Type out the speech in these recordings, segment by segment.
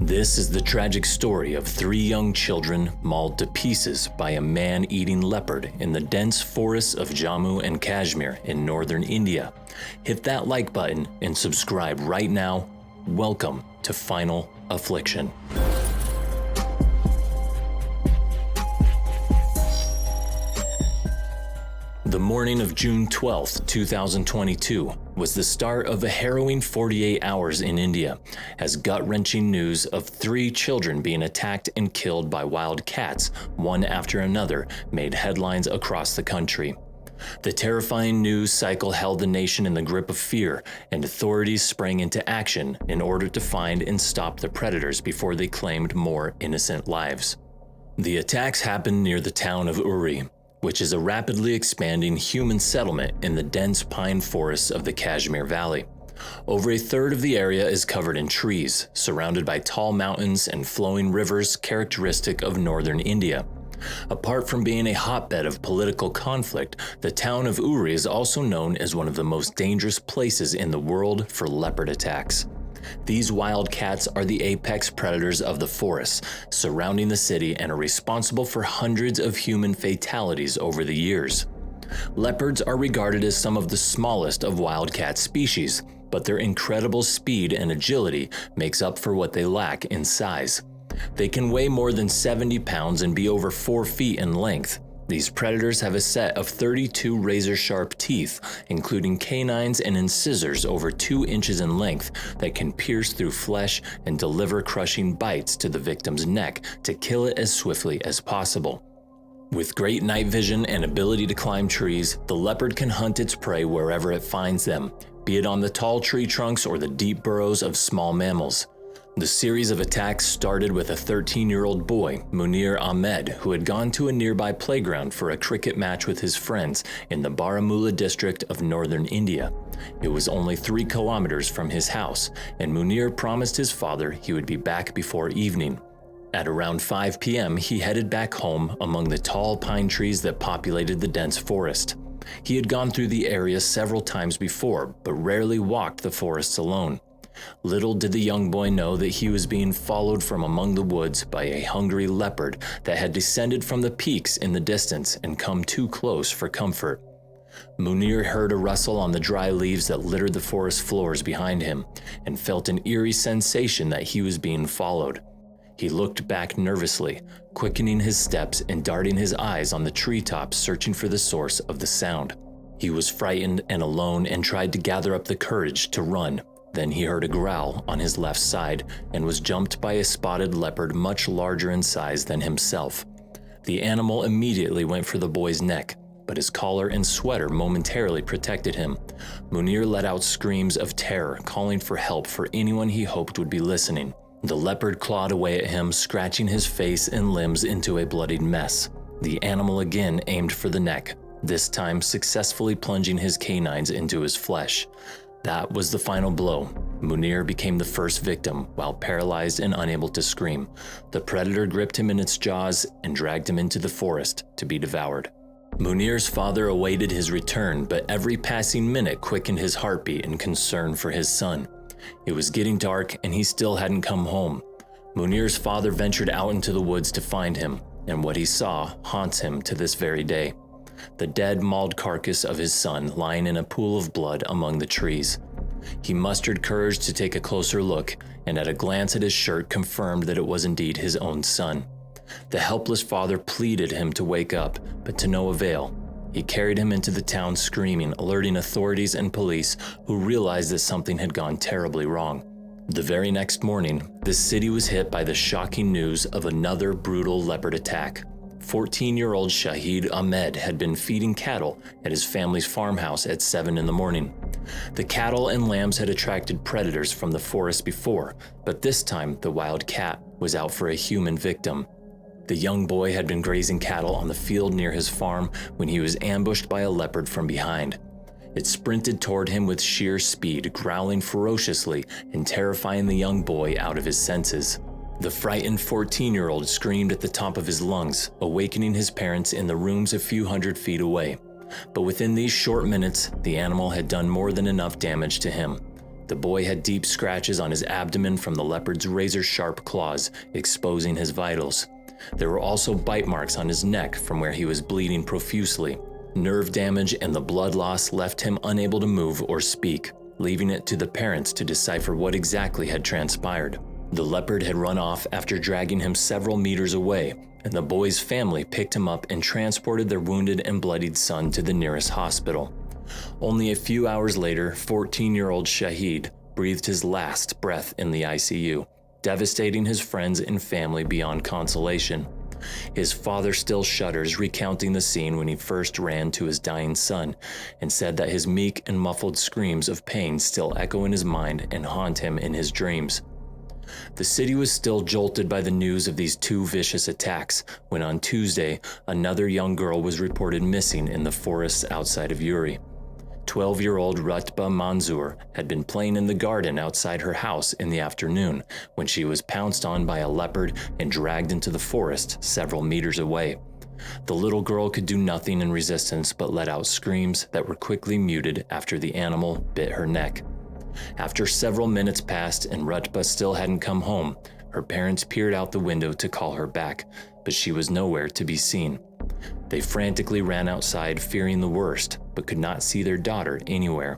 This is the tragic story of 3 young children mauled to pieces by a man-eating leopard in the dense forests of Jammu and Kashmir in northern India. Hit that like button and subscribe right now. Welcome to Final Affliction. The morning of June 12, 2022 was the start of a harrowing 48 hours in India, as gut-wrenching news of 3 children being attacked and killed by wild cats, one after another, made headlines across the country. The terrifying news cycle held the nation in the grip of fear, and authorities sprang into action in order to find and stop the predators before they claimed more innocent lives. The attacks happened near the town of Uri, which is a rapidly expanding human settlement in the dense pine forests of the Kashmir Valley. Over a third of the area is covered in trees, surrounded by tall mountains and flowing rivers characteristic of northern India. Apart from being a hotbed of political conflict, the town of Uri is also known as one of the most dangerous places in the world for leopard attacks. These wild cats are the apex predators of the forests surrounding the city and are responsible for hundreds of human fatalities over the years. Leopards are regarded as some of the smallest of wildcat species, but their incredible speed and agility makes up for what they lack in size. They can weigh more than 70 pounds and be over 4 feet in length. These predators have a set of 32 razor-sharp teeth, including canines and incisors over 2 inches in length that can pierce through flesh and deliver crushing bites to the victim's neck to kill it as swiftly as possible. With great night vision and ability to climb trees, the leopard can hunt its prey wherever it finds them, be it on the tall tree trunks or the deep burrows of small mammals. The series of attacks started with a 13-year-old boy, Munir Ahmed, who had gone to a nearby playground for a cricket match with his friends in the Baramulla district of northern India. It was only 3 kilometers from his house, and Munir promised his father he would be back before evening. At around 5 p.m., he headed back home among the tall pine trees that populated the dense forest. He had gone through the area several times before, but rarely walked the forests alone. Little did the young boy know that he was being followed from among the woods by a hungry leopard that had descended from the peaks in the distance and come too close for comfort. Munir heard a rustle on the dry leaves that littered the forest floors behind him and felt an eerie sensation that he was being followed. He looked back nervously, quickening his steps and darting his eyes on the treetops, searching for the source of the sound. He was frightened and alone and tried to gather up the courage to run. Then he heard a growl on his left side and was jumped by a spotted leopard much larger in size than himself. The animal immediately went for the boy's neck, but his collar and sweater momentarily protected him. Munir let out screams of terror, calling for help for anyone he hoped would be listening. The leopard clawed away at him, scratching his face and limbs into a bloodied mess. The animal again aimed for the neck, this time successfully plunging his canines into his flesh. That was the final blow. Munir became the first victim, while paralyzed and unable to scream. The predator gripped him in its jaws and dragged him into the forest to be devoured. Munir's father awaited his return, but every passing minute quickened his heartbeat in concern for his son. It was getting dark and he still hadn't come home. Munir's father ventured out into the woods to find him, and what he saw haunts him to this very day. The dead, mauled carcass of his son lying in a pool of blood among the trees. He mustered courage to take a closer look, and at a glance at his shirt confirmed that it was indeed his own son. The helpless father pleaded him to wake up, but to no avail. He carried him into the town screaming, alerting authorities and police, who realized that something had gone terribly wrong. The very next morning, the city was hit by the shocking news of another brutal leopard attack. 14-year-old Shahid Ahmed had been feeding cattle at his family's farmhouse at 7 in the morning. The cattle and lambs had attracted predators from the forest before, but this time the wild cat was out for a human victim. The young boy had been grazing cattle on the field near his farm when he was ambushed by a leopard from behind. It sprinted toward him with sheer speed, growling ferociously and terrifying the young boy out of his senses. The frightened 14-year-old screamed at the top of his lungs, awakening his parents in the rooms a few hundred feet away. But within these short minutes, the animal had done more than enough damage to him. The boy had deep scratches on his abdomen from the leopard's razor-sharp claws, exposing his vitals. There were also bite marks on his neck from where he was bleeding profusely. Nerve damage and the blood loss left him unable to move or speak, leaving it to the parents to decipher what exactly had transpired. The leopard had run off after dragging him several meters away, and the boy's family picked him up and transported their wounded and bloodied son to the nearest hospital. Only a few hours later, 14-year-old Shahid breathed his last breath in the ICU, devastating his friends and family beyond consolation. His father still shudders, recounting the scene when he first ran to his dying son, and said that his meek and muffled screams of pain still echo in his mind and haunt him in his dreams. The city was still jolted by the news of these two vicious attacks when on Tuesday, another young girl was reported missing in the forests outside of Uri. 12-year-old Rutba Manzoor had been playing in the garden outside her house in the afternoon when she was pounced on by a leopard and dragged into the forest several meters away. The little girl could do nothing in resistance but let out screams that were quickly muted after the animal bit her neck. After several minutes passed and Rutba still hadn't come home, her parents peered out the window to call her back, but she was nowhere to be seen. They frantically ran outside, fearing the worst, but could not see their daughter anywhere.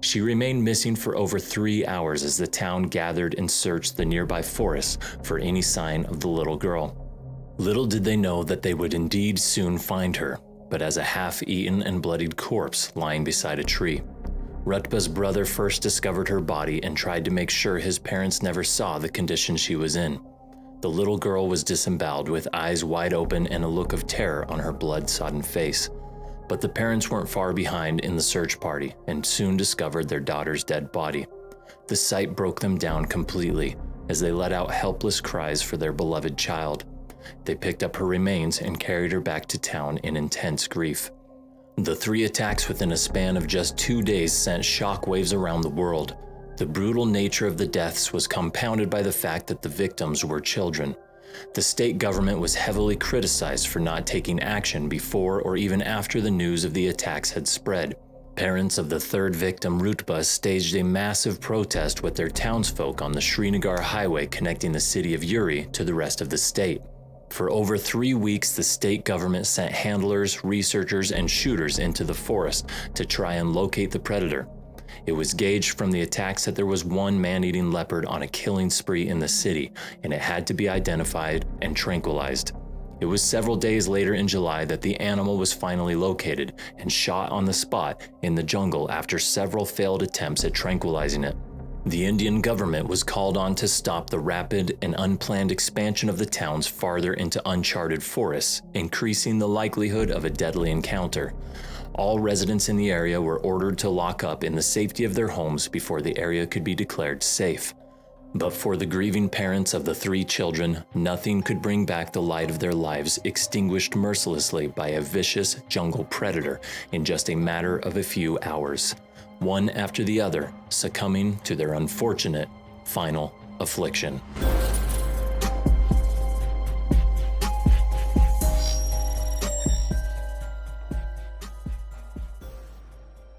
She remained missing for over 3 hours as the town gathered and searched the nearby forests for any sign of the little girl. Little did they know that they would indeed soon find her, but as a half-eaten and bloodied corpse lying beside a tree. Rutba's brother first discovered her body and tried to make sure his parents never saw the condition she was in. The little girl was disemboweled with eyes wide open and a look of terror on her blood-sodden face. But the parents weren't far behind in the search party and soon discovered their daughter's dead body. The sight broke them down completely as they let out helpless cries for their beloved child. They picked up her remains and carried her back to town in intense grief. The 3 attacks within a span of just 2 days sent shockwaves around the world. The brutal nature of the deaths was compounded by the fact that the victims were children. The state government was heavily criticized for not taking action before or even after the news of the attacks had spread. Parents of the 3rd victim, Rutba, staged a massive protest with their townsfolk on the Srinagar highway connecting the city of Uri to the rest of the state. For over 3 weeks, the state government sent handlers, researchers, and shooters into the forest to try and locate the predator. It was gauged from the attacks that there was one man-eating leopard on a killing spree in the city, and it had to be identified and tranquilized. It was several days later in July that the animal was finally located and shot on the spot in the jungle after several failed attempts at tranquilizing it. The Indian government was called on to stop the rapid and unplanned expansion of the towns farther into uncharted forests, increasing the likelihood of a deadly encounter. All residents in the area were ordered to lock up in the safety of their homes before the area could be declared safe. But for the grieving parents of the 3 children, nothing could bring back the light of their lives extinguished mercilessly by a vicious jungle predator in just a matter of a few hours, one after the other succumbing to their unfortunate final affliction.